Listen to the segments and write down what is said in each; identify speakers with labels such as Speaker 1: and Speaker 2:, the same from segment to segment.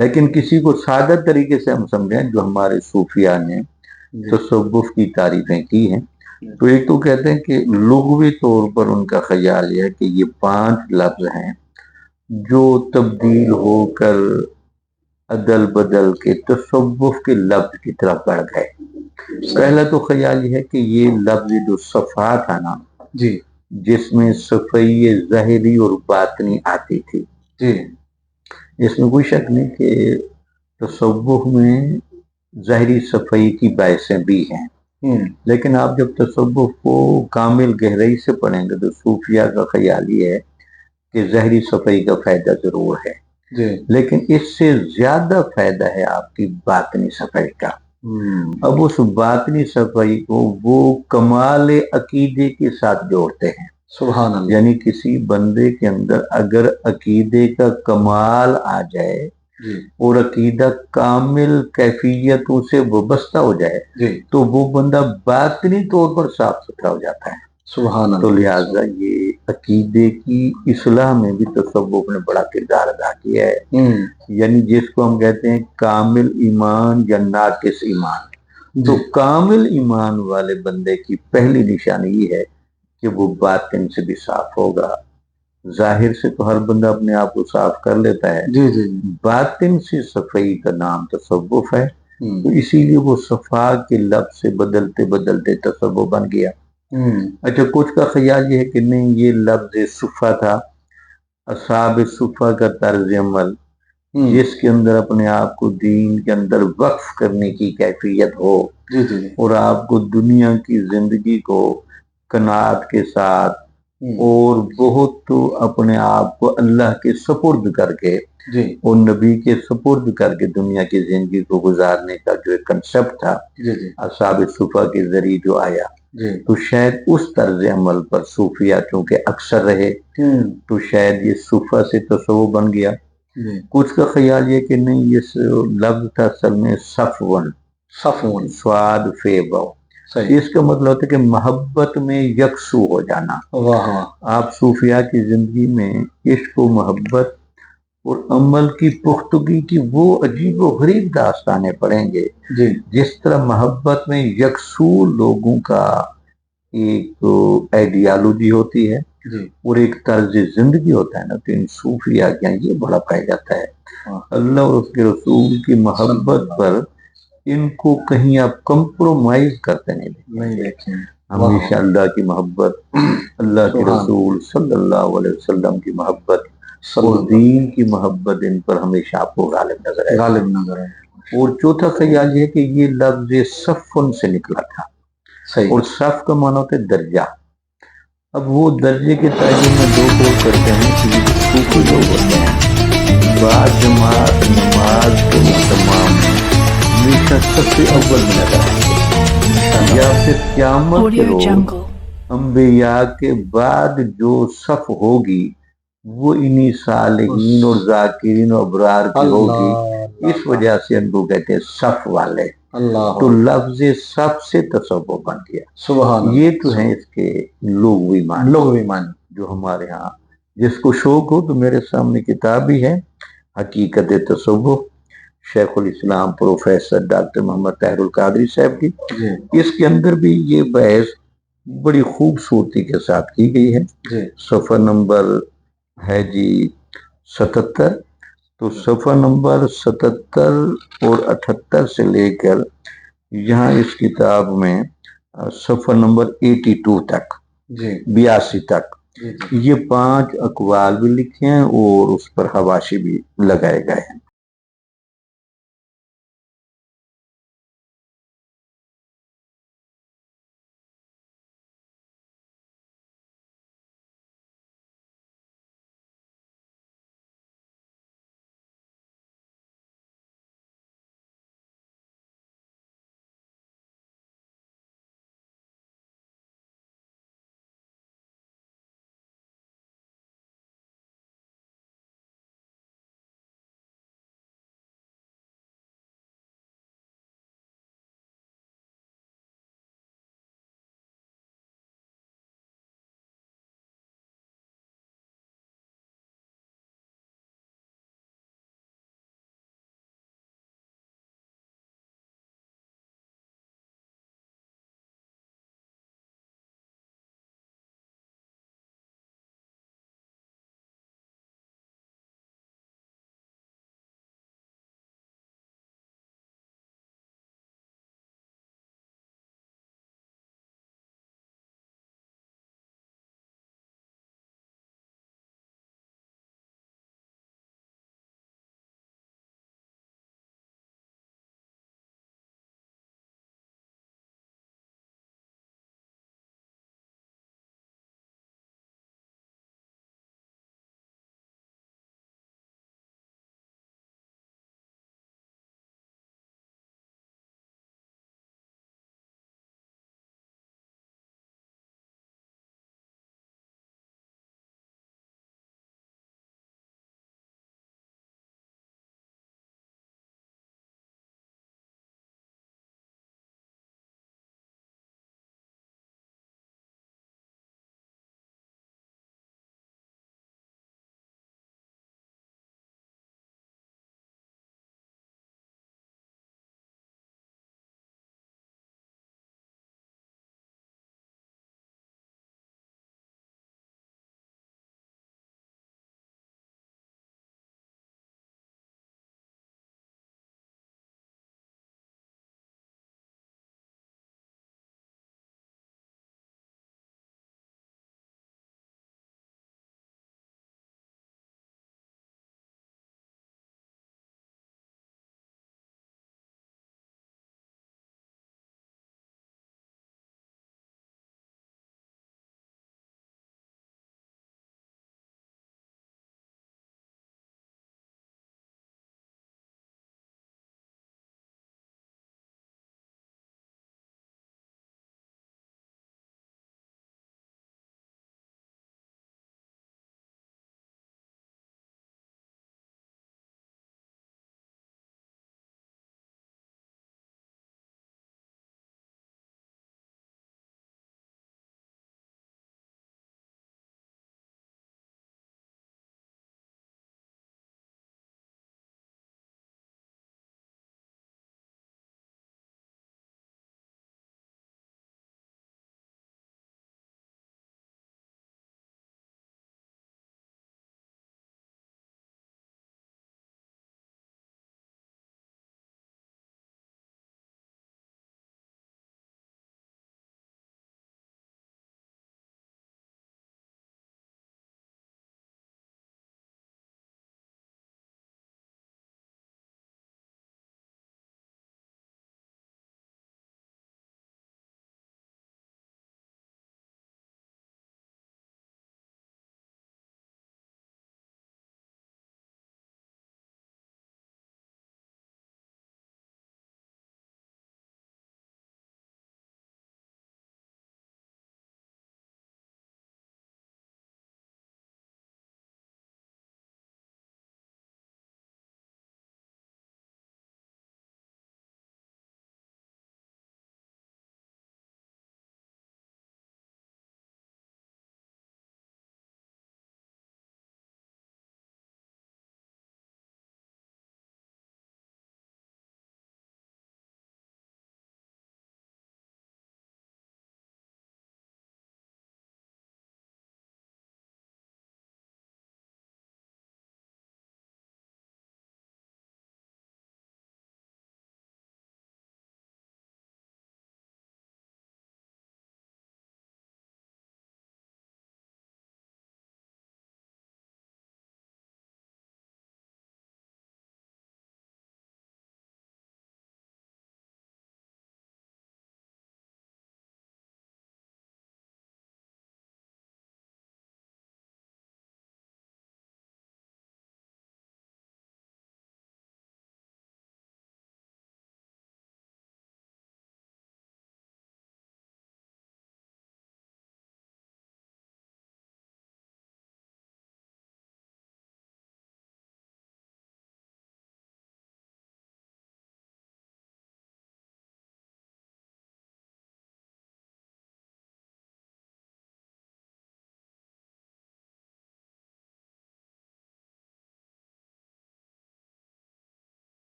Speaker 1: لیکن کسی کو سادہ طریقے سے ہم سمجھیں، جو ہمارے صوفیاء نے
Speaker 2: جی
Speaker 1: تصوف کی تعریفیں کی ہیں، تو ایک تو کہتے ہیں کہ لغوی طور پر ان کا خیال یہ ہے کہ یہ 5 لفظ ہیں جو تبدیل ہو کر عدل بدل کے تصوف کے لفظ کی طرف بڑھ گئے۔ پہلا تو خیال یہ ہے کہ یہ لفظ جو صفا تھا نا،
Speaker 2: جی
Speaker 1: جس میں صفائی ظاہری اور باطنی آتی تھی،
Speaker 2: جی
Speaker 1: اس میں کوئی شک نہیں کہ تصوف میں ظاہری صفائی کی باعثیں بھی ہیں، لیکن آپ جب تصوف کو کامل گہرائی سے پڑھیں گے تو صوفیہ کا خیال یہ ہے کہ ظاہری صفائی کا فائدہ ضرور ہے،
Speaker 2: جی
Speaker 1: لیکن اس سے زیادہ فائدہ ہے آپ کی باطنی صفائی کا۔ اب اس باطنی صفائی کو وہ کمال عقیدے کے ساتھ جوڑتے ہیں۔
Speaker 2: سبحان اللہ۔
Speaker 1: یعنی کسی بندے کے اندر اگر عقیدے کا کمال آ جائے
Speaker 2: جی
Speaker 1: اور عقیدہ کامل کیفیتوں سے وابستہ ہو جائے
Speaker 2: جی
Speaker 1: تو وہ بندہ باطنی طور پر صاف ستھرا ہو جاتا ہے۔
Speaker 2: سبحان
Speaker 1: تو
Speaker 2: اللہ۔
Speaker 1: لہٰذا یہ عقیدے کی اصلاح میں بھی تصوف نے بڑا کردار ادا کیا ہے۔ یعنی جس کو ہم کہتے ہیں کامل ایمان یا ناقص ایمان، تو کامل ایمان والے بندے کی پہلی نشانی یہ ہے کہ وہ باطن سے بھی صاف ہوگا۔ ظاہر سے تو ہر بندہ اپنے آپ کو صاف کر لیتا ہے،
Speaker 2: جی جی
Speaker 1: باطن سے صفائی کا نام تصوف ہے، تو اسی لیے وہ صفا کے لفظ سے بدلتے بدلتے تصوف بن گیا۔ اچھا، کچھ کا خیال یہ ہے کہ نہیں، یہ لفظ صفا تھا اصحاب صفا کا طرز عمل، جس کے اندر اپنے آپ کو دین کے اندر وقف کرنے کی کیفیت ہو،
Speaker 2: جی جی
Speaker 1: اور آپ کو دنیا کی زندگی کو قناعت کے ساتھ اور بہت اپنے آپ کو اللہ کے سپرد کر کے
Speaker 2: جی
Speaker 1: اور نبی کے سپرد کر کے دنیا کی زندگی کو گزارنے کا جو ایک کنسپٹ تھا
Speaker 2: جی جی
Speaker 1: اصحاب صفا کے ذریعے جو آیا، تو شاید اس طرز عمل پر صوفیہ چونکہ اکثر رہے تو شاید یہ صفا سے تصوف بن گیا۔ کچھ کا خیال یہ کہ نہیں، یہ لفظ تھا اصل میں صفون،
Speaker 2: صفون
Speaker 1: سواد فیبو، اس کا مطلب ہوتا ہے کہ محبت میں یکسو ہو جانا۔ آپ صوفیاء کی زندگی میں عشق و محبت اور عمل کی پختگی کی وہ عجیب و غریب داستانیں پڑھیں گے، جس طرح محبت میں یکسو لوگوں کا ایک آئیڈیالوجی ہوتی ہے اور ایک طرز زندگی ہوتا ہے نا، تو ان صوفیاء کے یہاں یہ بڑا پایا جاتا ہے۔ اللہ اور اس کے رسول کی محبت پر ان کو کہیں آپ کمپرومائز کرتے نہیں دیکھیں، ہمیشہ اللہ کی محبت، اللہ کے رسول صلی اللہ علیہ وسلم کی محبت اور دین کی محبت ان پر ہمیشہ آپ کو غالب نظر ہے۔ اور چوتھا خیال یہ کہ یہ لفظ صفن سے نکلا تھا، اور صف کا معنی ہوتا ہے درجہ۔ اب وہ درجے کے تعین میں دو قول کرتے ہیں کہ یہ جو صوفی لوگ ہوتے ہیں بعد جماعت نماز کے اہتمام میں ہمیشہ سب سے اول میں نظر آئیں گے، یا پھر قیامت کے روز انبیاء کے بعد جو صف ہوگی وہ انہی صالحین اور ذاکرین اور ابرار کی ہوگی، اس وجہ سے ان کو کہتے ہیں صف والے۔ تو لفظ صف سے تصوف بن گیا۔ یہ تو ہیں اس کے لغوی معنی جو ہمارے ہاں، جس کو شوق ہو تو میرے سامنے کتاب بھی ہے حقیقت تصوف، شیخ الاسلام پروفیسر ڈاکٹر محمد طاہر القادری صاحب کی، اس کے اندر بھی یہ بحث بڑی خوبصورتی کے ساتھ کی گئی ہے۔ صفحہ نمبر ہے جی 77، تو صفحہ نمبر 77 اور 78 سے لے کر یہاں اس کتاب میں صفحہ نمبر 82 تک، 82 تک، یہ 5 اقوال بھی لکھے ہیں اور اس پر حواشی بھی لگائے گئے ہیں۔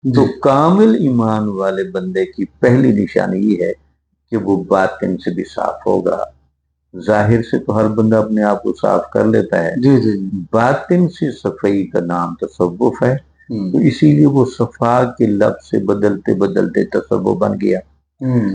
Speaker 1: تو کامل ایمان والے بندے کی پہلی نشانی یہ ہے کہ وہ باطن سے بھی صاف ہوگا. ظاہر سے تو ہر بندہ اپنے آپ کو صاف کر لیتا ہے, باطن سے صفائی کا نام تصوف ہے. تو اسی لیے وہ صفا کے لفظ سے بدلتے بدلتے تصوف بن گیا.